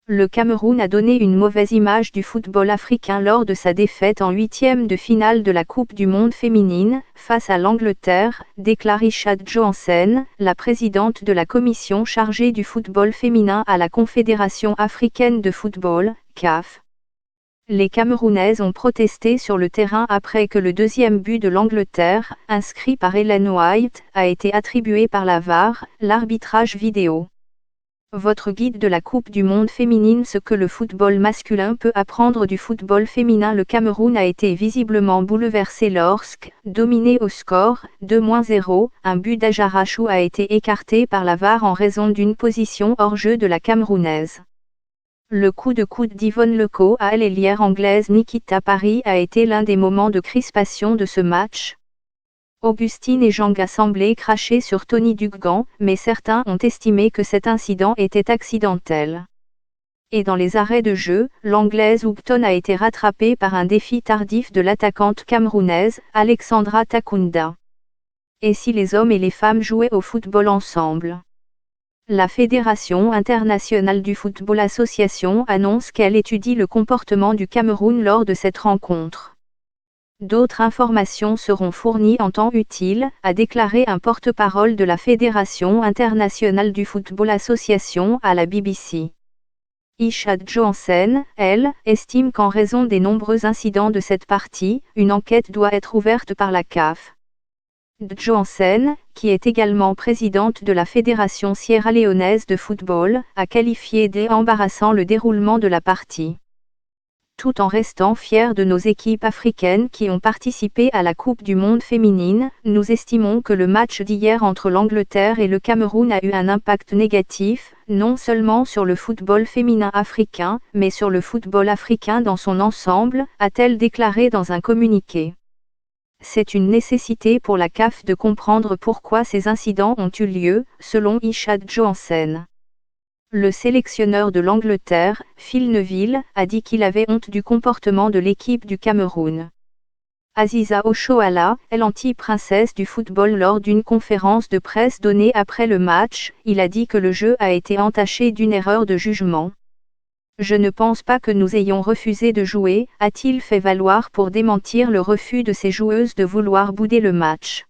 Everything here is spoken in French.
Le Cameroun a donné une mauvaise image du football africain lors de sa défaite en huitième de finale de la Coupe du monde féminine, face à l'Angleterre, déclare Ishad Johansen, la présidente de la commission chargée du football féminin à la Confédération africaine de football, CAF. Les Camerounaises ont protesté sur le terrain après que le deuxième but de l'Angleterre, inscrit par Ellen White, a été attribué par la VAR, l'arbitrage vidéo. Votre guide de la Coupe du monde féminine. Ce que le football masculin peut apprendre du football féminin. Le Cameroun a été visiblement bouleversé lorsque, dominé au score 2-0, un but d'Ajarachou a été écarté par la VAR en raison d'une position hors jeu de la Camerounaise. Le coup de coude d'Yvonne Lecaux à l'ailière anglaise Nikita Parry a été l'un des moments de crispation de ce match. Augustine Enjanga semblait cracher sur Tony Duggan, mais certains ont estimé que cet incident était accidentel. Et dans les arrêts de jeu, l'anglaise Houghton a été rattrapée par un défi tardif de l'attaquante camerounaise, Alexandra Takunda. Et si les hommes et les femmes jouaient au football ensemble? La Fédération internationale du football association annonce qu'elle étudie le comportement du Cameroun lors de cette rencontre. D'autres informations seront fournies en temps utile, a déclaré un porte-parole de la Fédération internationale du football association à la BBC. Ishad Johansen, elle, estime qu'en raison des nombreux incidents de cette partie, une enquête doit être ouverte par la CAF. Johansen, qui est également présidente de la Fédération sierra-léonaise de football, a qualifié d'embarrassant le déroulement de la partie. Tout en restant fiers de nos équipes africaines qui ont participé à la Coupe du monde féminine, nous estimons que le match d'hier entre l'Angleterre et le Cameroun a eu un impact négatif, non seulement sur le football féminin africain, mais sur le football africain dans son ensemble, a-t-elle déclaré dans un communiqué. C'est une nécessité pour la CAF de comprendre pourquoi ces incidents ont eu lieu, selon Ishad Johansen. Le sélectionneur de l'Angleterre, Phil Neville, a dit qu'il avait honte du comportement de l'équipe du Cameroun. Aziza Oshoala, l'anti-princesse du football lors d'une conférence de presse donnée après le match, il a dit que le jeu a été entaché d'une erreur de jugement. Je ne pense pas que nous ayons refusé de jouer, a-t-il fait valoir pour démentir le refus de ses joueuses de vouloir bouder le match.